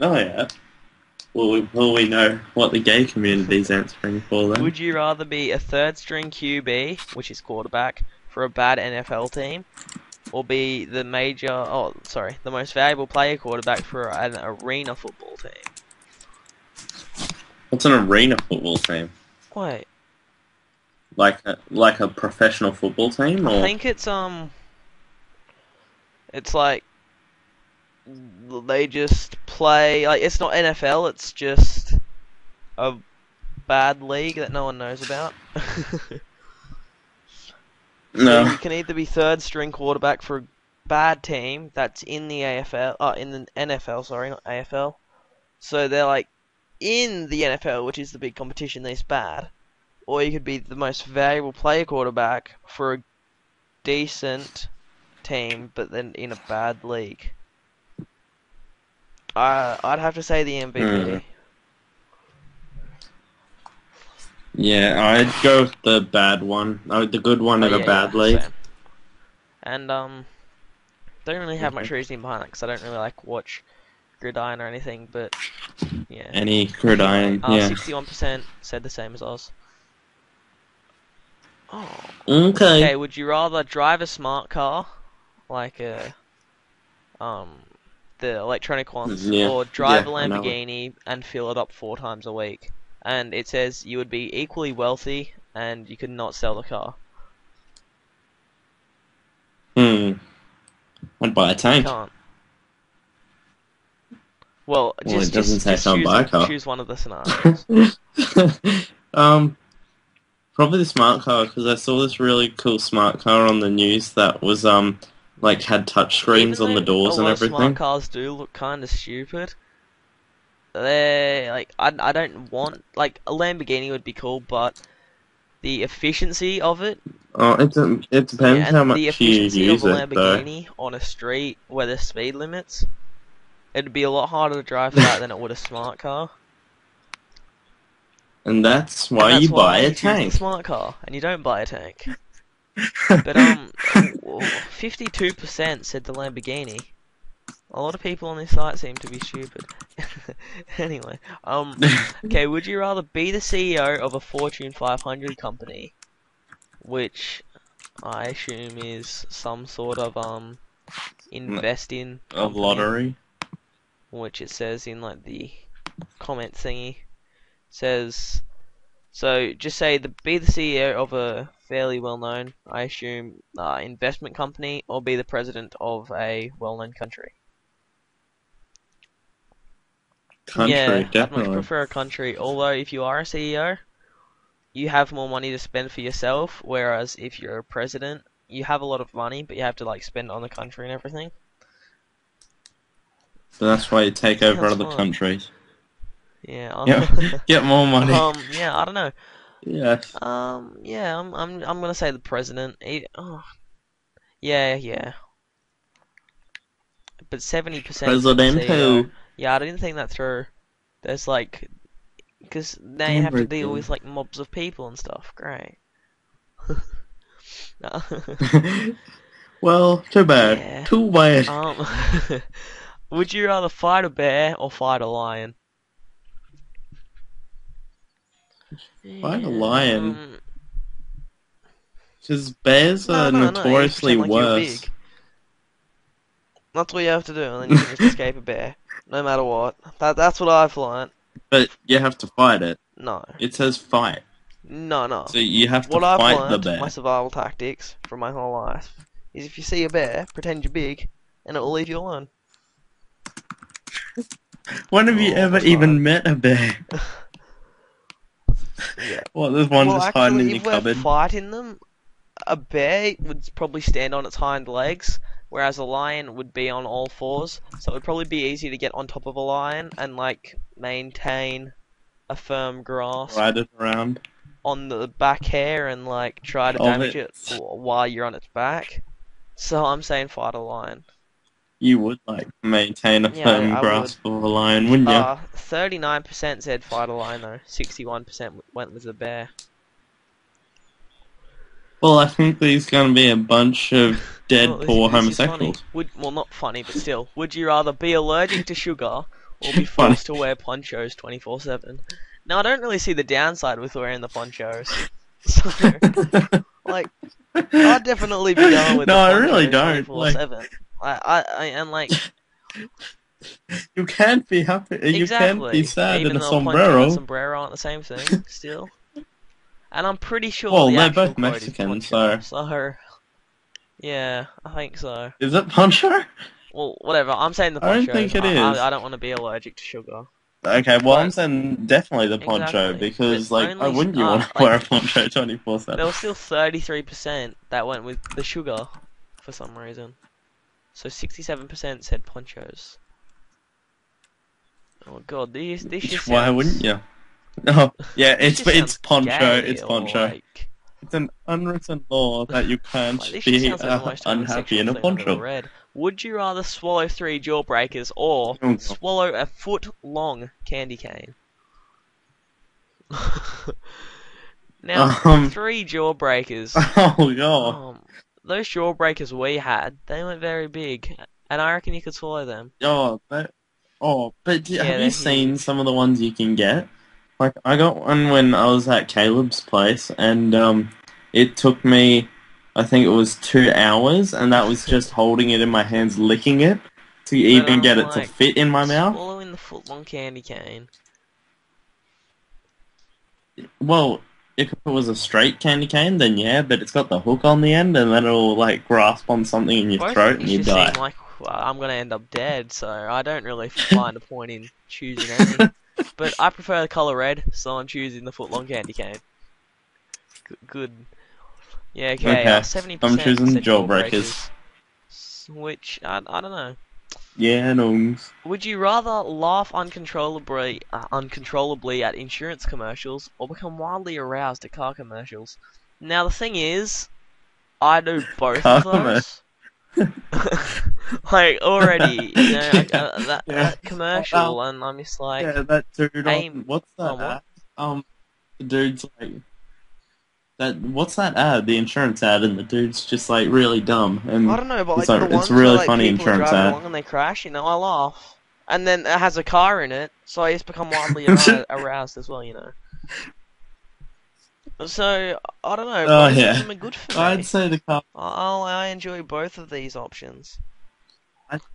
Oh yeah. Will we know what the gay community's answering for then? Would you rather be a third string QB, which is quarterback, for a bad NFL team, or be the most valuable player quarterback for an arena football team? What's an arena football team? Wait, Like a professional football team, I or think it's like they just play like it's not NFL, it's just a bad league that no one knows about. So no? you can either be third string quarterback for a bad team that's in the AFL, in the NFL, sorry, not AFL. So they're like in the NFL, which is the big competition, that's bad. Or you could be the most valuable player quarterback for a decent team, but then in a bad league. I'd have to say the Hmm. MVP. Yeah, I'd go with the bad one. Oh, the good one Oh in a yeah, bad yeah, league. same. And don't really have much reasoning behind it because I don't really like watch Gridiron or anything. But yeah. Any Anyway, gridiron, yeah. 61% said the same as us. Oh, Okay. okay. Would you rather drive a smart car, like um the electronic ones, Yeah, or drive yeah, a I know it. Lamborghini and fill it up 4 times a week? And it says you would be equally wealthy and you could not sell the car. Hmm. I'd buy a You tank. can't. Well, Well, it just doesn't just say I just can't choose buy a car. choose one of the scenarios. um, Probably the smart car, because I saw this really cool smart car on the news that was like had touch screens Even on the though a doors and lot of smart everything. cars do look kind of stupid, they like I don't want like a Lamborghini would be cool, but the efficiency of it, Oh, it yeah, depends how and the much you efficiency of use a it, though. Lamborghini on a street where there's speed limits, it'd be a lot harder to drive that than it would a smart car. And that's And why that's you buy why a you choose the tank. smart car and you don't buy a tank. But 52% said the Lamborghini. A lot of people on this site seem to be stupid. Anyway, okay, would you rather be the CEO of a Fortune 500 company, which I assume is some sort of invest in Of company, lottery. which it says in like the comment thingy, says so just say be the CEO of a fairly well-known, I assume, investment company, or be the president of a well-known country. Country, Yeah, I'd much definitely. prefer a country. Although if you are a CEO, you have more money to spend for yourself, whereas if you're a president, you have a lot of money, but you have to like spend it on the country and everything. But that's why you take over Sounds other fun. countries. Yeah. Yeah, get more money. Yeah, I don't know. Yes. Yeah, I'm gonna say the president. Yeah, yeah. But 70% said the CEO. Presidente. Yeah, I didn't think that through. There's like, because now you have to deal Everything. with like mobs of people and stuff. Great. Well, too bad. Yeah. Too bad. Um, would you rather fight a bear or fight a lion? Fight a Yeah, lion. Because bears no, are no, no. You just notoriously pretend like you're worse. big. That's all you have to do, and then you can just escape a bear, no matter what. That's what I've learnt. But you have to fight it. No, It says fight. no, no. So you have to What I've fight the learnt, my bear. survival tactics from my whole life, is if you see a bear, pretend you're big, and it will leave you alone. When have you All ever the time. even met a bear? Yeah. What, there's one Well, just hiding in actually, your if we're cupboard? fighting them, a bear would probably stand on its hind legs, whereas a lion would be on all fours. So it would probably be easy to get on top of a lion and like maintain a firm grasp Ride it around on the back hair and like try to of damage it. it while you're on its back. So I'm saying fight a lion. You would like maintain a Yeah, firm I would. grasp of a lion, wouldn't you? 39% said fight a lion though. 61% went with the bear. Well, I think there's gonna be a bunch of Oh, dead this poor this is funny. homosexuals. Well, not funny, but still. Would you rather be allergic to sugar or be Funny. forced to wear ponchos 24/7. Now, I don't really see the downside with wearing the ponchos. So, like, I'd definitely be going with No, the I really ponchos don't. Like, 24/7. And like, you can't be happy. You can't be exactly. sad in Even a though a poncho and a sombrero. sombrero aren't the same thing, still. And I'm pretty sure Well, the they're actual both quote is Mexican, poncho. so So, yeah, I think so. is it poncho? Well, whatever. I'm saying the I don't poncho. think it is. I don't want to be allergic to sugar. Okay, well, I'm But saying definitely the poncho exactly. But because, like, why only wouldn't you want to wear a poncho there 24/7? was still 33% that went with the sugar for some reason. So 67% said ponchos. Oh god, this just Why wouldn't sounds you? Oh, yeah, this just it's sounds poncho. gay It's or poncho. like It's an unwritten law that you like can't this just be sounds like the most unhappy homosexual in a thing I've ever poncho. read. Would you rather swallow 3 jawbreakers or Oh, no. swallow a foot-long candy cane? Now, Um. 3 jawbreakers. Oh god. Those jawbreakers we had, they weren't very big, and I reckon you could swallow them. Oh, that. Oh, but Yeah, have they're you seen huge. some of the ones you can get? Like, I got one when I was at Caleb's place, and it took me, I think it was 2 hours, and that was just holding it in my hands, licking it to But even get it to like fit in my mouth. swallowing the foot-long candy cane. Well, if it was a straight candy cane, then yeah, but it's got the hook on the end, and then it'll like grasp on something in your Both of throat, and these you just seem die. like I'm gonna end up dead, so I don't really find a point in choosing any. But I prefer the color red, so I'm choosing the foot-long candy cane. Good. Yeah, okay. Okay, I'm 70% choosing said jawbreakers. jawbreakers, which I don't know. Yeah, no. Would you rather laugh uncontrollably at insurance commercials or become wildly aroused at car commercials? Now the thing is, I do both of Karma. those. Like already, you know, Yeah, yeah. that commercial, and I'm just like, Yeah, that dude aim. on what's Oh, that what? ad? The dude's like that. What's that ad? The insurance ad, and the dude's just like really dumb, I and don't know, but it's like the like it's a ones where really like funny people are insurance driving ad. along and they crash, you know, I laugh. And then it has a car in it, so I just become wildly aroused as well, you know. So I don't know, Oh both of yeah, them are good for I'd me. say the car. I enjoy both of these options.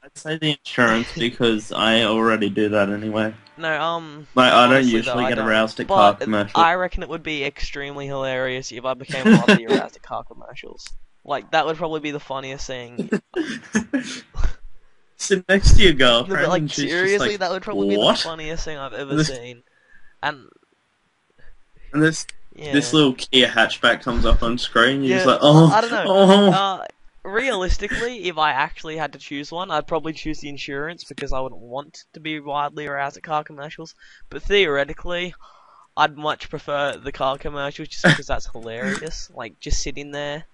I'd say the insurance because I already do that anyway. No, Like I don't honestly though, usually I get don't. aroused at car But commercials. I reckon it would be extremely hilarious if I became wildly aroused at car commercials. Like that would probably be the funniest thing. Sit next to your No, but girlfriend, like and she's just seriously, like, that would probably be the "What?" funniest thing I've ever And this, seen. And and this yeah, little Kia hatchback comes up on screen. You're just yeah, like, "Oh, I don't know. oh." Realistically, if I actually had to choose one, I'd probably choose the insurance because I wouldn't want to be wildly aroused at car commercials. But theoretically, I'd much prefer the car commercials just because that's hilarious. Like just sitting there,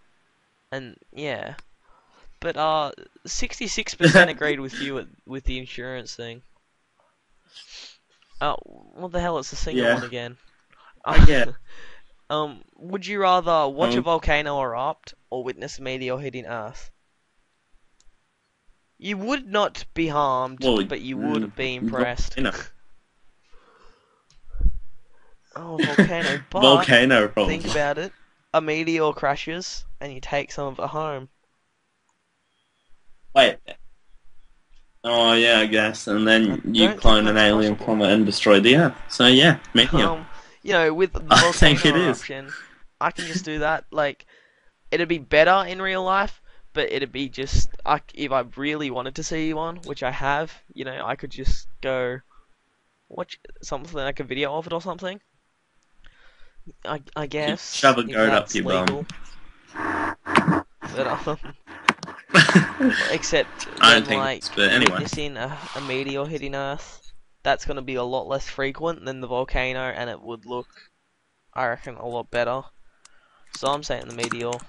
and yeah. But 66% agreed with you with the insurance thing. Oh, what the hell? It's the single Yeah, one again. I get. Would you rather watch a Um, volcano erupt or witness a meteor hitting Earth? You would not be harmed, well, but you would be impressed. volcano, Oh, volcano, but volcano think probably. about it. A meteor crashes, and you take some of it home. Wait. Oh yeah, I guess, and I then you don't think clone an that's alien possible. from it and destroy the Earth. So yeah, meteor. You know, with the I think it volcano is. eruption, I can just do that. Like, it'd be better in real life, but it'd be just if I really wanted to see one, which I have, you know, I could just go watch something like a video of it or something. I guess Shove a if goat up that's your legal. bum. But except I then don't think like it's, but anyway. witnessing a meteor hitting Earth, that's gonna be a lot less frequent than the volcano, and it would look, I reckon, a lot better. So I'm saying the meteor.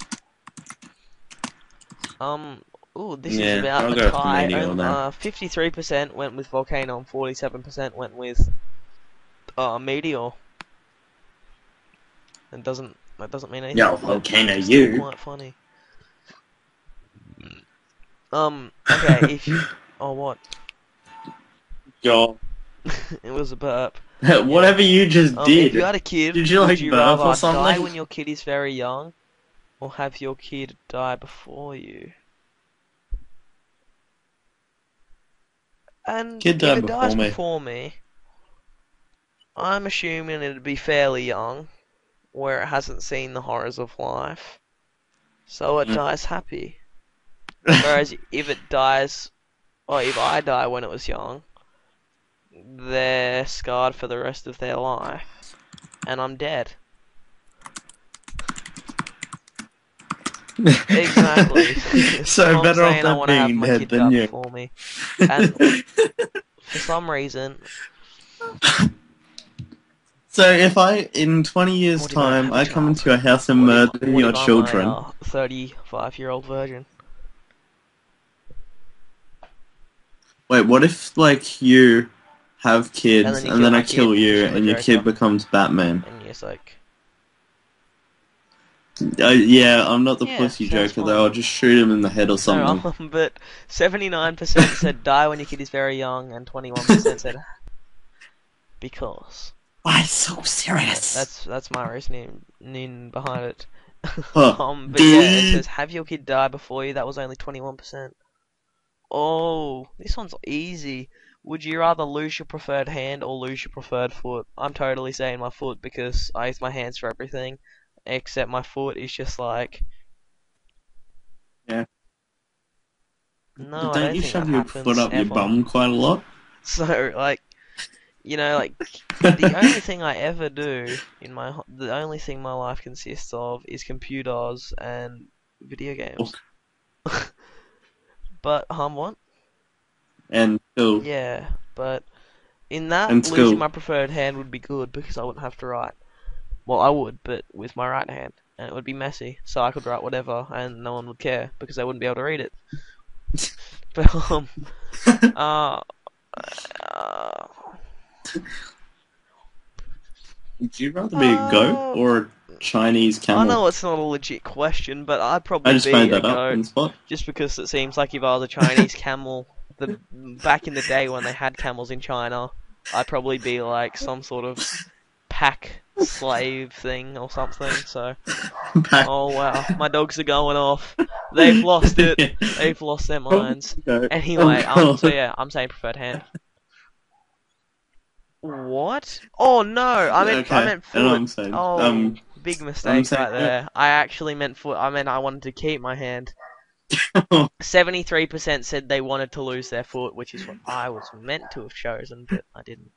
Ooh, this is Yeah, about I'll a go for tie. meteor then. 53% went with volcano and 47% went with meteor. That doesn't mean anything. Yo, But volcano, it's still you. quite funny. Okay, if oh what? Yo, It was a burp. Yeah. Whatever you just If you did. had a kid, Did you would like you burp or rather die something? when your kid is very young, or have your kid die before you? And Kid if died it dies before me. before me, I'm assuming it'd be fairly young, where it hasn't seen the horrors of life, so it Mm. dies happy. Whereas if it dies, or if I die when it was young, they're scarred for the rest of their life, and I'm dead. Exactly. So So I'm better off saying I them want to have being my dead kid than die you. before me. And for some reason, So if in 20 years' what if I don't time, have a I come child? into your house and murder What your if I'm a children, 35-year-old virgin? wait, what if, like, you have And kids then you and kill then I my kid kill because you you're the and your kid Joker, becomes Batman? and you're just like, Yeah, I'm not the yeah, pussy sounds Joker though, fine. I'll just shoot him in the head or No, something. but 79% said die when your kid is very young, and 21% said because. Why so Yeah, serious? that's my reasoning behind it. Huh. But yeah, it says have your kid die before you. That was only 21%. Oh, this one's easy. Would you rather lose your preferred hand or lose your preferred foot? I'm totally saying my foot because I use my hands for everything, except my foot is just like, Yeah. no, But I don't don't you think that shove your foot happens up your ever. bum quite a lot? So like, like the only thing I ever do the only thing my life consists of is computers and video games. But what? and school. Yeah, but in that, And losing school. my preferred hand would be good because I wouldn't have to write. Well, I would, but with my right hand, and it would be messy, so I could write whatever, and no one would care because they wouldn't be able to read it. But uh, uh, Would you rather be a goat uh, or a Chinese I camel? know it's not a legit question, but I'd I probably just made be a that up on goat, the spot. just because it seems like if I was a Chinese camel, back in the day when they had camels in China, I'd probably be like some sort of pack slave thing or something. So, Back. oh wow, my dogs are going off. They've lost it. Yeah. They've lost their Probably minds. goat. Anyway, Oh so god. yeah, I'm saying preferred hand. What? Oh no, I Okay, meant and foot. I'm saying, Oh, big I'm mistake saying right there. I actually meant foot. I meant I wanted to keep my hand. goat. 73% said they wanted to lose their foot, which is what I was meant to have chosen, but I didn't.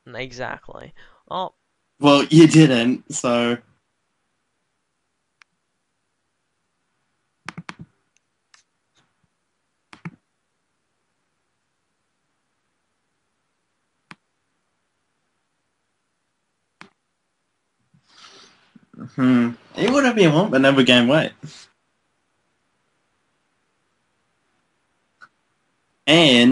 Exactly. Oh, Well, you didn't, so. Eat whatever you want, but never gain weight. And